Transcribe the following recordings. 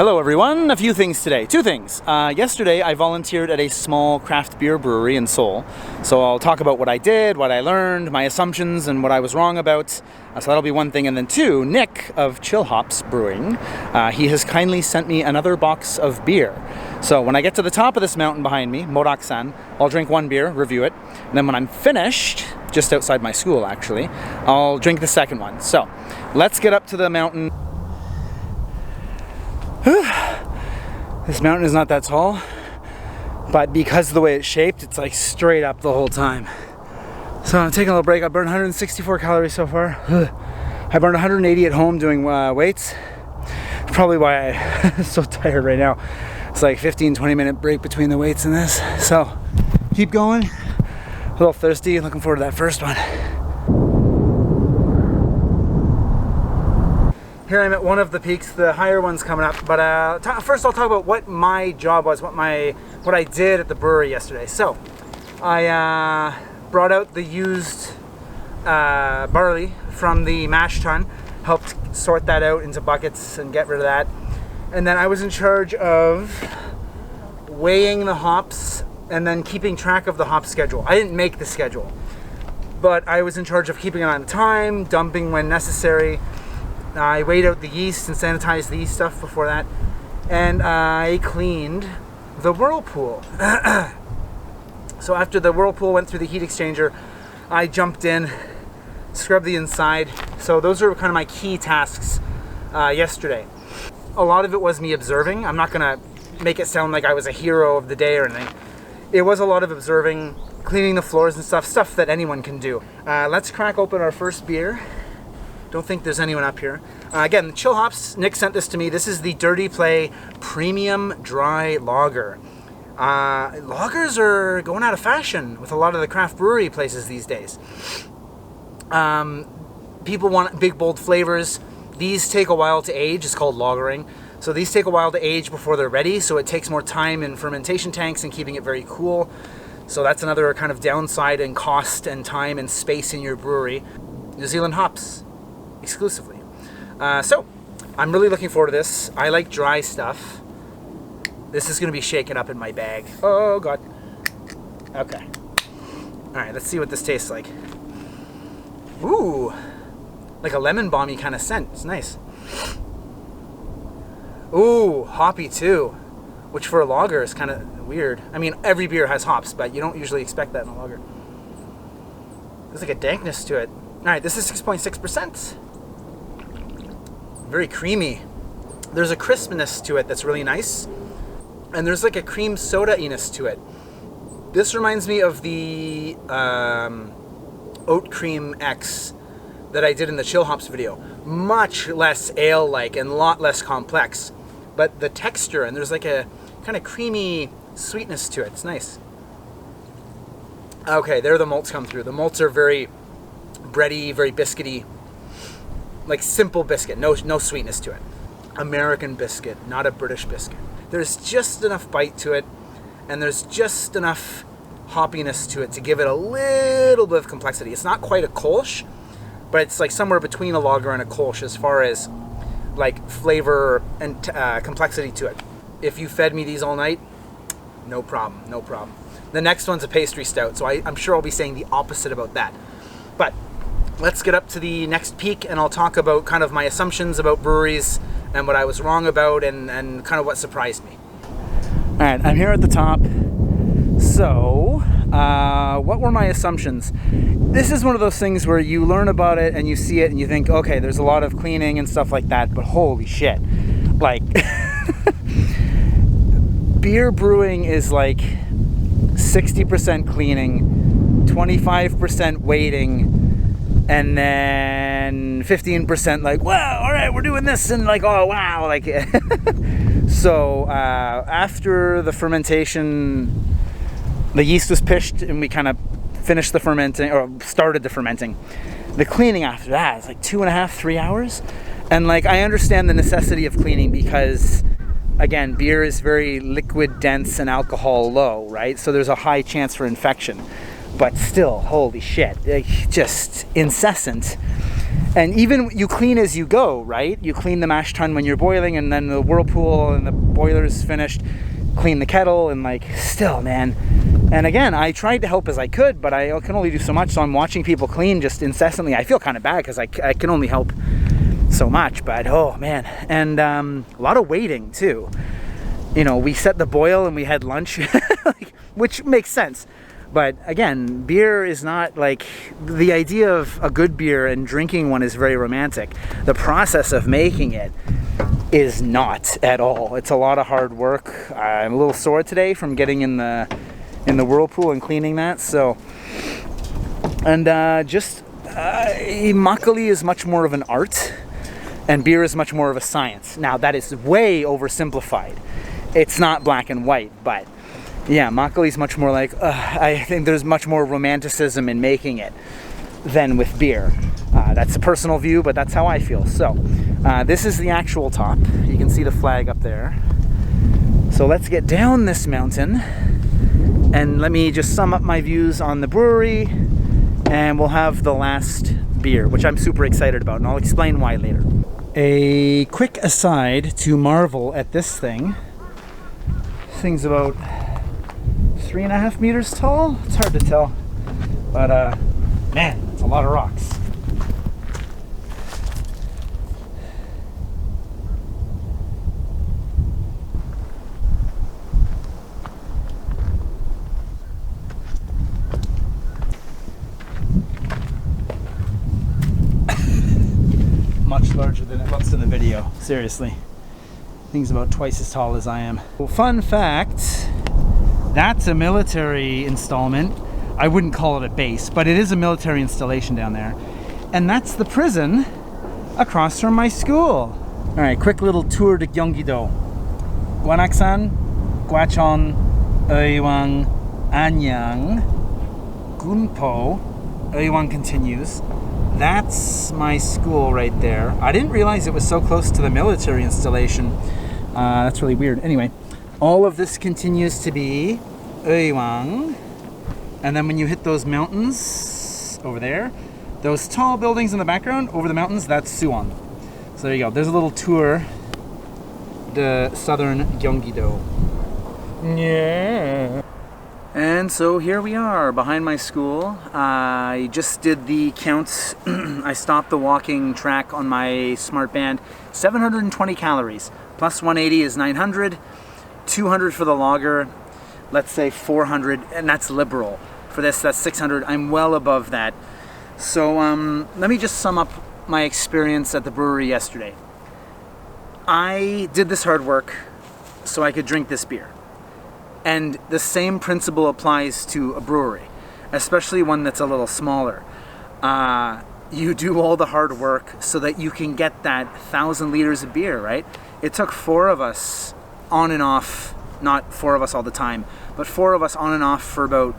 Hello everyone, a few things today. Two things. Yesterday I volunteered at a small craft beer brewery in Seoul. So I'll talk about what I did, what I learned, my assumptions, and what I was wrong about. So that'll be one thing. And then two, Nick of Chillhops Brewing, he has kindly sent me another box of beer. So when I get to the top of this mountain behind me, Morak-san, I'll drink one beer, review it. And then when I'm finished, just outside my school actually, I'll drink the second one. So let's get up to the mountain. This mountain is not that tall, but because of the way it's shaped, it's like straight up the whole time. So I'm taking a little break. I burned 164 calories so far. I burned 180 at home doing weights. Probably why I'm so tired right now. It's like 15-20 minute break between the weights and this. So keep going. A little thirsty. Looking forward to that first one. Here I'm at one of the peaks, the higher one's coming up, but first I'll talk about what my job was, what I did at the brewery yesterday. So, I brought out the used barley from the mash tun, helped sort that out into buckets and get rid of that. And then I was in charge of weighing the hops and then keeping track of the hop schedule. I didn't make the schedule, but I was in charge of keeping it on time, dumping when necessary. I weighed out the yeast and sanitized the yeast stuff before that, and I cleaned the whirlpool. So after the whirlpool went through the heat exchanger, I jumped in, scrubbed the inside. So those are kind of my key tasks yesterday. A lot of it was me observing. I'm not gonna make it sound like I was a hero of the day or anything. It was a lot of observing, cleaning the floors and stuff that anyone can do. Let's crack open our first beer. Don't think there's anyone up here. Again, Chillhops, Nick sent this to me. This is the Dirty Play Premium Dry Lager. Lagers are going out of fashion with a lot of the craft brewery places these days. People want big, bold flavors. These take a while to age. It's called lagering. So these take a while to age before they're ready, so it takes more time in fermentation tanks and keeping it very cool. So that's another kind of downside in cost and time and space in your brewery. New Zealand hops. Exclusively. So I'm really looking forward to this. I like dry stuff. This is going to be shaken up in my bag. Oh god. Okay. Alright, let's see what this tastes like. Ooh, like a lemon balmy kind of scent. It's nice. Ooh, hoppy too, which for a lager is kind of weird. I mean, every beer has hops, but you don't usually expect that in a lager. There's like a dankness to it. Alright, this is 6.6%. Very creamy. There's a crispness to it that's really nice. And there's like a cream soda-iness to it. This reminds me of the Oat Cream X that I did in the Chillhops video. Much less ale-like and a lot less complex. But the texture, and there's like a kind of creamy sweetness to it. It's nice. Okay, there the malts come through. The malts are very bready, very biscuity, like simple biscuit, no sweetness to it. American biscuit, not a British biscuit. There's just enough bite to it, and there's just enough hoppiness to it to give it a little bit of complexity. It's not quite a Kolsch, but it's like somewhere between a lager and a Kolsch as far as like flavor and complexity to it. If you fed me these all night, no problem, no problem. The next one's a pastry stout, so I'm sure I'll be saying the opposite about that. But let's get up to the next peak, and I'll talk about kind of my assumptions about breweries and what I was wrong about and kind of what surprised me. All right, I'm here at the top. So, what were my assumptions? This is one of those things where you learn about it and you see it and you think, okay, there's a lot of cleaning and stuff like that, but holy shit. Like, beer brewing is like 60% cleaning, 25% waiting, and then 15% like, wow, all right, we're doing this, and like, oh wow, like. So after the fermentation, the yeast was pished, and we kind of finished the fermenting, or started the fermenting. The cleaning after that is like 2.5, 3 hours, and like I understand the necessity of cleaning because, again, beer is very liquid dense and alcohol low, right? So there's a high chance for infection. But still, holy shit, like, just incessant. And even you clean as you go, right? You clean the mash tun when you're boiling, and then the whirlpool and the boiler's finished, clean the kettle, and like, still, man. And again, I tried to help as I could, but I can only do so much, so I'm watching people clean just incessantly. I feel kind of bad because I can only help so much, but oh man. And a lot of waiting too. You know, we set the boil and we had lunch, like, which makes sense. But again, beer is not like, the idea of a good beer and drinking one is very romantic. The process of making it is not at all. It's a lot of hard work. I'm a little sore today from getting in the whirlpool and cleaning that. So, and makgeolli is much more of an art, and beer is much more of a science. Now that is way oversimplified. It's not black and white, but yeah, makgeolli is much more like, I think there's much more romanticism in making it than with beer. That's a personal view, but that's how I feel. So this is the actual top. You can see the flag up there. So let's get down this mountain and let me just sum up my views on the brewery, and we'll have the last beer, which I'm super excited about, and I'll explain why later. A quick aside to marvel at this thing. This thing's about 3.5 meters tall. It's hard to tell, but man, it's a lot of rocks. Much larger than it looks in the video, seriously. Thing's about twice as tall as I am. Well, fun fact, that's a military installment. I wouldn't call it a base, but it is a military installation down there. And that's the prison across from my school. All right, quick little tour to Gyeonggi-do. Gwanaksan, Gwachon, Oiwang, Anyang, Gunpo, Oiwang continues. That's my school right there. I didn't realize it was so close to the military installation. That's really weird. Anyway, all of this continues to be Oiwang. And then when you hit those mountains over there, those tall buildings in the background over the mountains, that's Suwon. So there you go. There's a little tour to southern Gyeonggi-do. Yeah. And so here we are behind my school. I just did the counts. I stopped the walking track on my smart band. 720 calories. Plus 180 is 900. 200 for the lager. Let's say 400, and that's liberal. For this, that's 600. I'm well above that. So let me just sum up my experience at the brewery yesterday. I did this hard work so I could drink this beer. And the same principle applies to a brewery, especially one that's a little smaller. You do all the hard work so that you can get that 1,000 liters of beer, right? It took 4 of us on and off, not 4 of us all the time, but 4 of us on and off for about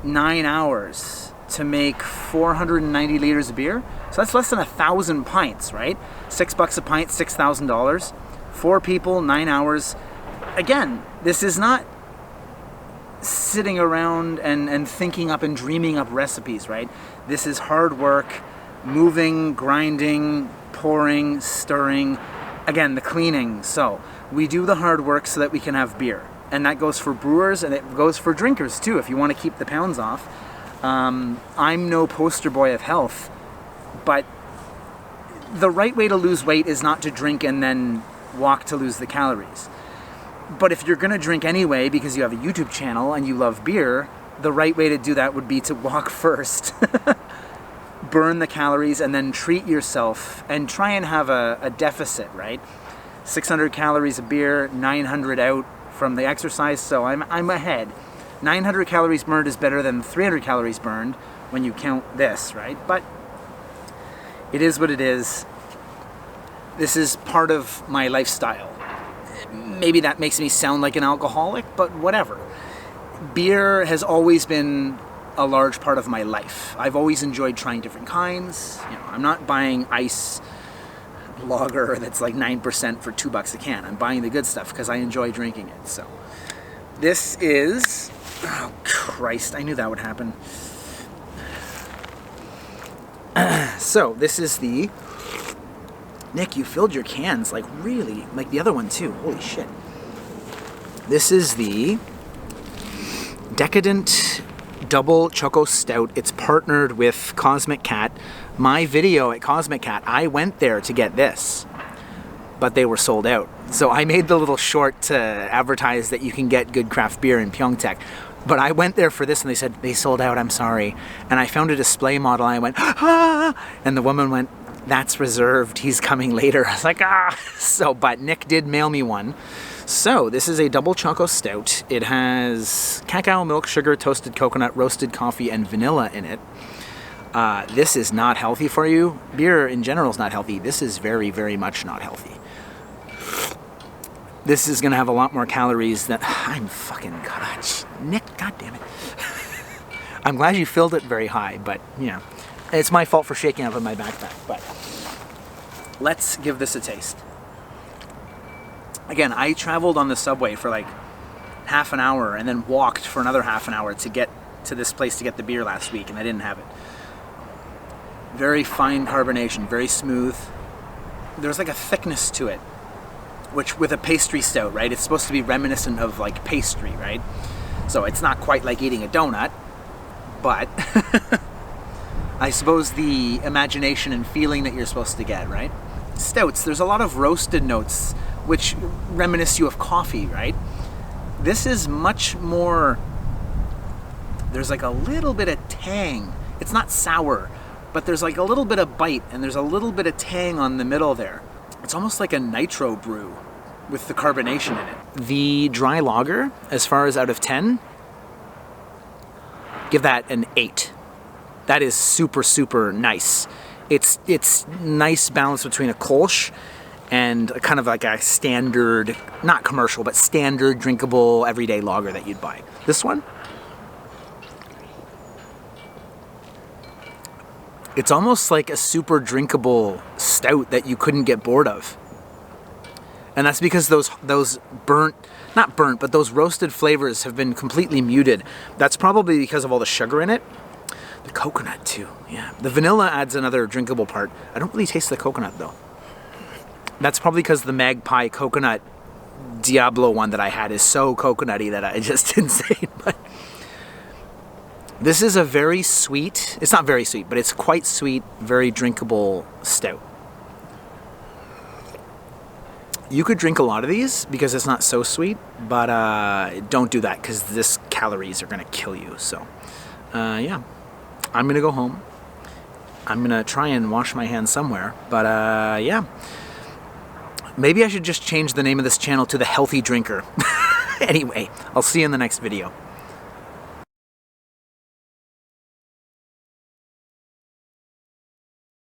9 hours to make 490 liters of beer. So that's less than 1,000 pints, right? $6 a pint, $6,000. 4 people, 9 hours. Again, this is not sitting around and thinking up and dreaming up recipes, right? This is hard work, moving, grinding, pouring, stirring, again, the cleaning. So we do the hard work so that we can have beer. And that goes for brewers, and it goes for drinkers too, if you want to keep the pounds off. I'm no poster boy of health, but the right way to lose weight is not to drink and then walk to lose the calories. But if you're going to drink anyway because you have a YouTube channel and you love beer, the right way to do that would be to walk first, burn the calories, and then treat yourself and try and have a deficit, right? 600 calories of beer, 900 out from the exercise, so I'm ahead. 900 calories burned is better than 300 calories burned when you count this, right? But it is what it is. This is part of my lifestyle. Maybe that makes me sound like an alcoholic, but whatever. Beer has always been a large part of my life. I've always enjoyed trying different kinds. You know, I'm not buying ice lager that's like 9% for $2 a can. I'm buying the good stuff because I enjoy drinking it. So this is, oh Christ, I knew that would happen. So this is the... Nick, you filled your cans like really, like the other one too. Holy shit. This is the Decadent Double Choco Stout. It's partnered with Cosmic Cat. My video at Cosmic Cat, I went there to get this, but they were sold out. So I made the little short to advertise that you can get good craft beer in Pyeongtaek. But I went there for this and they said, they sold out, I'm sorry. And I found a display model and I went, ah! And the woman went, that's reserved, he's coming later. I was like, ah! So, but Nick did mail me one. So this is a double choco stout. It has cacao, milk, sugar, toasted coconut, roasted coffee, and vanilla in it. This is not healthy for you. Beer in general is not healthy. This is very, very much not healthy. This is gonna have a lot more calories than... I'm fucking... God, Nick, God damn it. I'm glad you filled it very high, but, you know, it's my fault for shaking up in my backpack, but let's give this a taste. Again, I traveled on the subway for like half an hour and then walked for another half an hour to get to this place to get the beer last week, and I didn't have it. Very fine carbonation, very smooth. There's like a thickness to it, which with a pastry stout, right? It's supposed to be reminiscent of like pastry, right? So it's not quite like eating a donut, but I suppose the imagination and feeling that you're supposed to get, right? Stouts, there's a lot of roasted notes which reminisce you of coffee, right? This is much more, there's like a little bit of tang. It's not sour, but there's like a little bit of bite and there's a little bit of tang on the middle there. It's almost like a nitro brew with the carbonation in it. The dry lager, as far as out of 10, give that an 8. That is super, super nice. It's nice balance between a Kolsch and a kind of like a standard, not commercial, but standard drinkable everyday lager that you'd buy. This one, it's almost like a super drinkable stout that you couldn't get bored of. And that's because those burnt, not burnt, but those roasted flavors have been completely muted. That's probably because of all the sugar in it. The coconut too, yeah. The vanilla adds another drinkable part. I don't really taste the coconut though. That's probably because the Magpie coconut Diablo one that I had is so coconutty that I just insane. But this is a very sweet, it's not very sweet, but it's quite sweet, very drinkable stout. You could drink a lot of these because it's not so sweet, but don't do that because this calories are gonna kill you. So yeah, I'm gonna go home. I'm gonna try and wash my hands somewhere, but yeah. Maybe I should just change the name of this channel to The Healthy Drinker. Anyway, I'll see you in the next video.